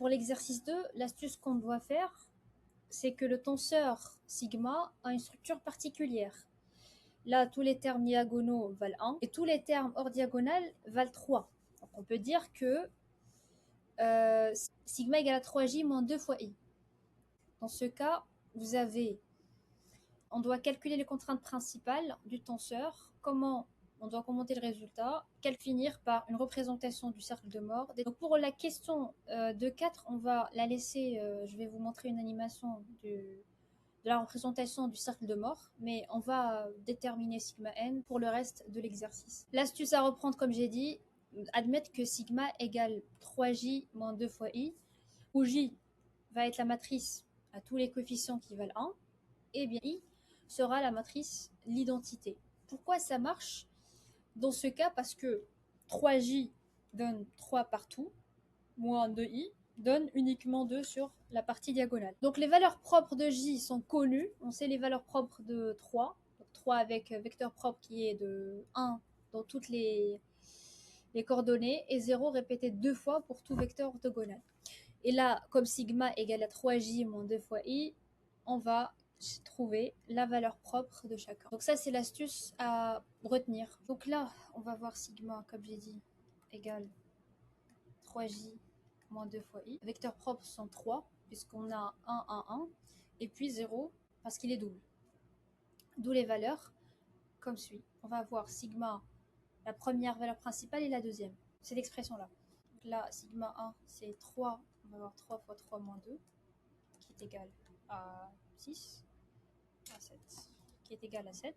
Pour l'exercice 2, l'astuce qu'on doit faire, c'est que le tenseur sigma a une structure particulière. Là, tous les termes diagonaux valent 1 et tous les termes hors diagonale valent 3. Donc on peut dire que sigma égale à 3j moins 2 fois i. Dans ce cas, on doit calculer les contraintes principales du tenseur. Comment on doit commenter le résultat, finir par une représentation du cercle de Moore. Donc pour la question de 4, on va la laisser, je vais vous montrer une animation de la représentation du cercle de Moore, mais on va déterminer sigma n pour le reste de l'exercice. L'astuce à reprendre, comme j'ai dit, admettre que sigma égale 3j moins 2 fois i, où j va être la matrice à tous les coefficients qui valent 1, et bien i sera la matrice l'identité. Pourquoi ça marche dans ce cas? Parce que 3j donne 3 partout, moins 2i donne uniquement 2 sur la partie diagonale. Donc les valeurs propres de j sont connues, on sait les valeurs propres de 3, donc 3 avec vecteur propre qui est de 1 dans toutes les coordonnées, et 0 répété 2 fois pour tout vecteur orthogonal. Et là, comme sigma égale à 3j moins 2 fois i, on va trouver la valeur propre de chacun. Donc ça, c'est l'astuce à retenir. Donc là, on va voir sigma, comme j'ai dit, égale 3j moins 2 fois i. Vecteurs propres sont 3, puisqu'on a 1, 1, 1, et puis 0, parce qu'il est double. D'où les valeurs, comme suit. On va avoir sigma, la première valeur principale et la deuxième. C'est l'expression-là. Là, sigma 1, c'est 3, on va avoir 3 fois 3 moins 2, qui est égal à 6, à 7, qui est égal à 7.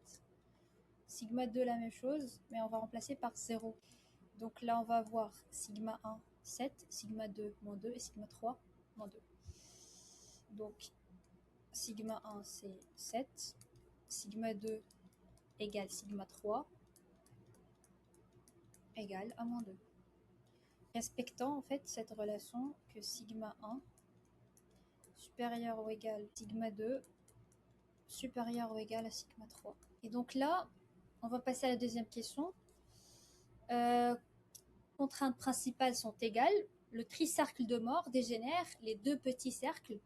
Sigma 2, la même chose, mais on va remplacer par 0. Donc là, on va avoir sigma 1, 7, sigma 2, moins 2, et sigma 3, moins 2. Donc, sigma 1, c'est 7, sigma 2 égale sigma 3, égale à moins 2. Respectant en fait cette relation que sigma 1 supérieur ou égal sigma 2 supérieur ou égal à sigma 3. Et donc là, on va passer à la deuxième question. Contraintes principales sont égales. Le tricercle de Moore dégénère les deux petits cercles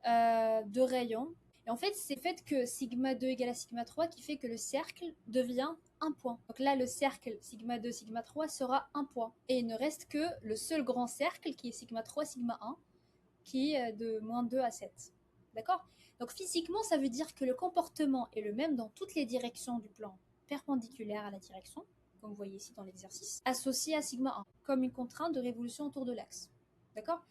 de rayons. Et en fait, c'est le fait que sigma 2 égale à sigma 3 qui fait que le cercle devient un point. Donc là, le cercle sigma 2, sigma 3 sera un point. Et il ne reste que le seul grand cercle qui est sigma 3, sigma 1, qui est de moins 2 à 7. D'accord? Donc physiquement, ça veut dire que le comportement est le même dans toutes les directions du plan perpendiculaire à la direction, comme vous voyez ici dans l'exercice, associé à sigma 1, comme une contrainte de révolution autour de l'axe. D'accord?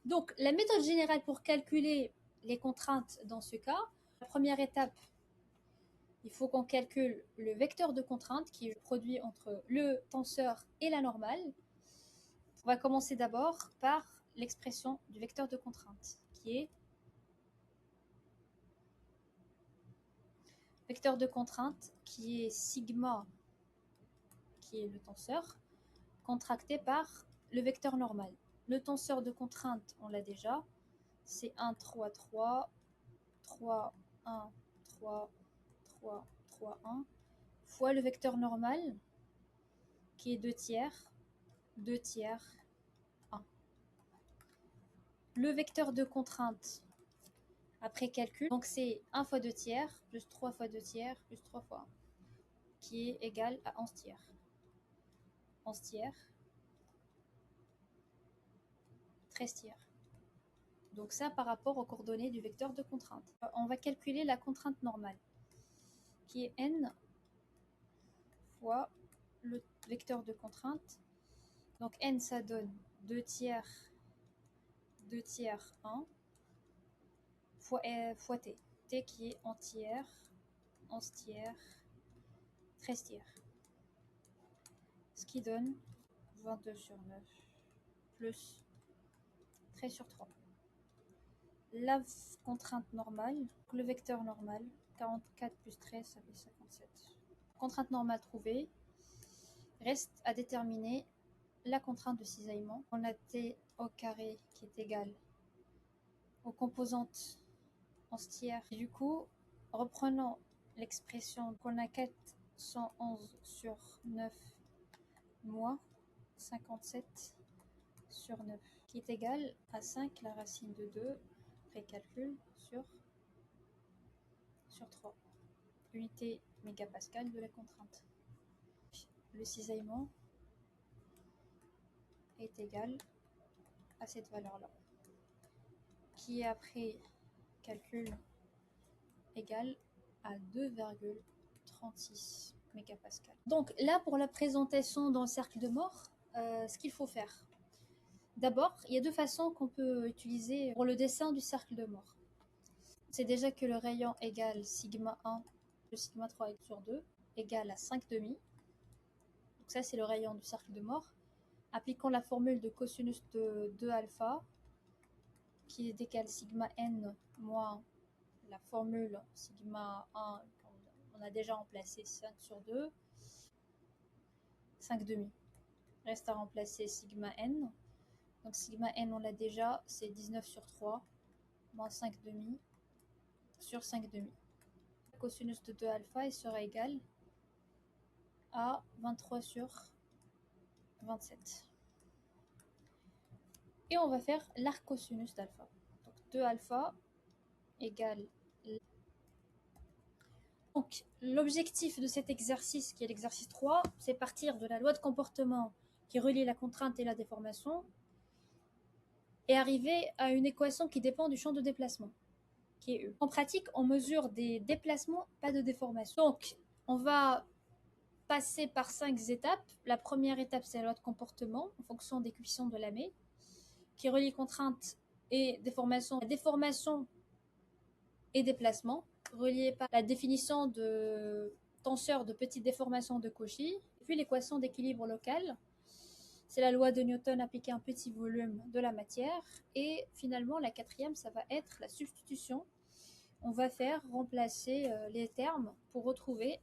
Donc la méthode générale pour calculer les contraintes dans ce cas, la première étape, il faut qu'on calcule le vecteur de contrainte qui est le produit entre le tenseur et la normale. On va commencer d'abord par l'expression du vecteur de contrainte, qui est vecteur de contrainte, qui est sigma, qui est le tenseur, contracté par le vecteur normal. Le tenseur de contrainte, on l'a déjà, c'est 1, 3, 3, 3, 1, 3, 3, 3, 1, fois le vecteur normal, qui est 2 tiers, 2 tiers, 1. Le vecteur de contrainte, après calcul, donc c'est 1 fois 2 tiers, plus 3 fois 2 tiers, plus 3 fois 1, qui est égal à 11 tiers. 11 tiers, 13 tiers. Donc ça par rapport aux coordonnées du vecteur de contrainte. On va calculer la contrainte normale, qui est n fois le vecteur de contrainte. Donc n, ça donne 2 tiers, 2 tiers, 1, fois t. T qui est entière, 11 tiers, 13 tiers. Ce qui donne 22 sur 9, plus 13 sur 3. La contrainte normale, le vecteur normal, 44 plus 13, ça fait 57. Contrainte normale trouvée, reste à déterminer la contrainte de cisaillement. On a t au carré qui est égal aux composantes entières. Et du coup, reprenons l'expression qu'on a 411 sur 9 moins 57 sur 9. qui est égal à 5 la racine de 2 précalcul sur 3. Unité mégapascal de la contrainte. Le cisaillement est égal à cette valeur-là, qui est après calcul égal à 2,36 mégapascal. Donc là, pour la présentation dans le cercle de Moore, ce qu'il faut faire. D'abord, il y a deux façons qu'on peut utiliser pour le dessin du cercle de Moore. C'est déjà que le rayon égale sigma 1, le sigma 3 sur 2, égale à 5 demi. Donc ça, c'est le rayon du cercle de Moore. Appliquons la formule de cosinus de 2 alpha, qui est égal sigma n moins la formule sigma 1, on a déjà remplacé 5 sur 2, 5 demi. Reste à remplacer sigma n. Donc sigma n, on l'a déjà, c'est 19 sur 3, moins 5 demi sur 5 demi. La cosinus de 2 alpha il sera égal à 23 sur 27. Et on va faire l'arcosinus d'alpha. Donc 2 alpha égale. Donc l'objectif de cet exercice, qui est l'exercice 3, c'est partir de la loi de comportement qui relie la contrainte et la déformation et arriver à une équation qui dépend du champ de déplacement, qui est E. En pratique, on mesure des déplacements, pas de déformation. Donc on va passer par 5 étapes. La première étape, c'est la loi de comportement en fonction des coefficients de Lamé, qui relie contrainte et déformation. La déformation et déplacement, relié par la définition de tenseur de petites déformations de Cauchy, puis l'équation d'équilibre local. C'est la loi de Newton appliquée à un petit volume de la matière. Et finalement, la quatrième, ça va être la substitution. On va faire remplacer les termes pour retrouver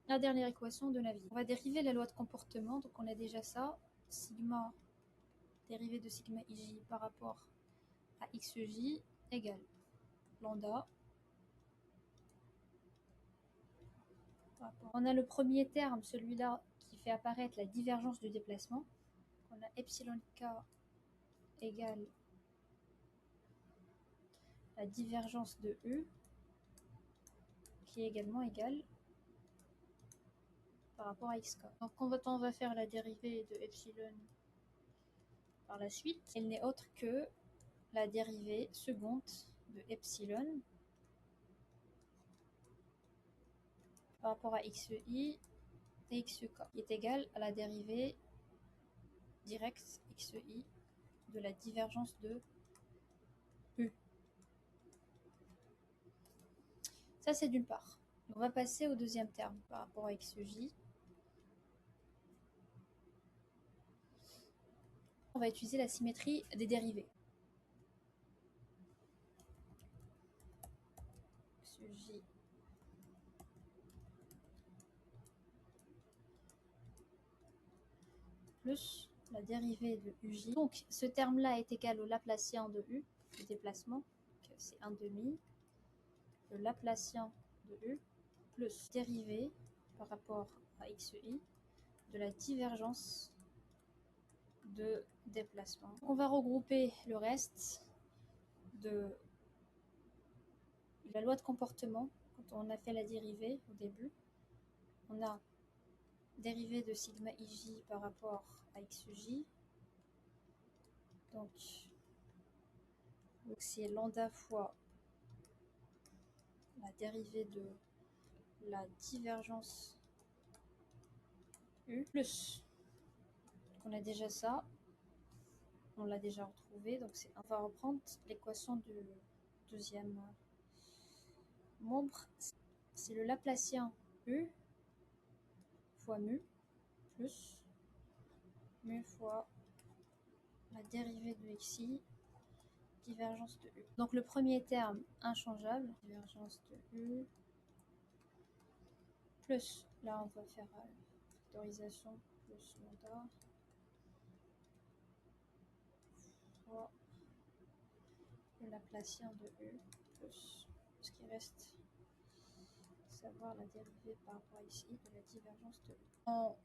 la dernière équation de Navier. On va dériver la loi de comportement, donc on a déjà ça. Sigma dérivé de sigma ij par rapport à xj égale lambda. On a le premier terme, celui-là, qui fait apparaître la divergence du déplacement. On a epsilon k égale la divergence de U, qui est également égale par rapport à xk. Donc on va faire la dérivée de epsilon par la suite. Elle n'est autre que la dérivée seconde de epsilon par rapport à xi et xk, qui est égale à la dérivée directe xi de la divergence de U. Ça, c'est d'une part. On va passer au deuxième terme par rapport à xj. On va utiliser la symétrie des dérivés. xj plus la dérivée de uj. Donc, ce terme-là est égal au Laplacien de u, le déplacement, c'est 1 demi. Le Laplacien de u plus dérivée par rapport à xi de la divergence de déplacement. On va regrouper le reste de la loi de comportement. Quand on a fait la dérivée au début, on a dérivée de sigma ij par rapport à xj. Donc c'est lambda fois la dérivée de la divergence U plus. On a déjà ça. On l'a déjà retrouvé. Donc on va reprendre l'équation du deuxième membre. C'est le Laplacien U fois mu plus mu fois la dérivée de xi divergence de U. Donc le premier terme inchangeable, divergence de U, plus, là on va faire factorisation, plus lambda, fois le Laplacien de U, plus ce qui reste, savoir la dérivée par rapport à ici de la divergence de U. En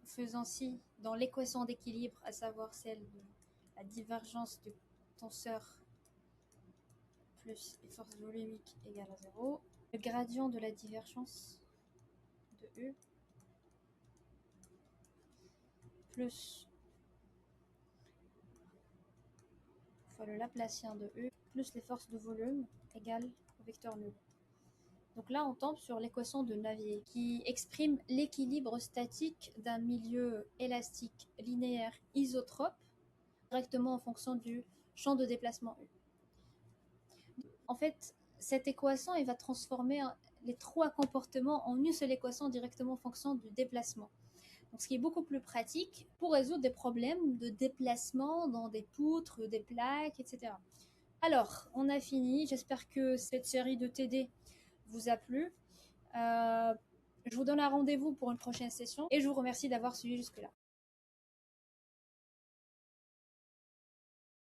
faisant ci dans l'équation d'équilibre, à savoir celle de la divergence du tenseur plus les forces volumiques égale à 0. Le gradient de la divergence de U plus fois le Laplacien de U plus les forces de volume égale au vecteur nul. Donc là, on tombe sur l'équation de Navier qui exprime l'équilibre statique d'un milieu élastique linéaire isotrope directement en fonction du champ de déplacement U. En fait, cette équation, elle va transformer les trois comportements en une seule équation directement en fonction du déplacement. Donc, ce qui est beaucoup plus pratique pour résoudre des problèmes de déplacement dans des poutres, des plaques, etc. Alors, on a fini. J'espère que cette série de TD vous a plu. Je vous donne un rendez-vous pour une prochaine session et je vous remercie d'avoir suivi jusque-là.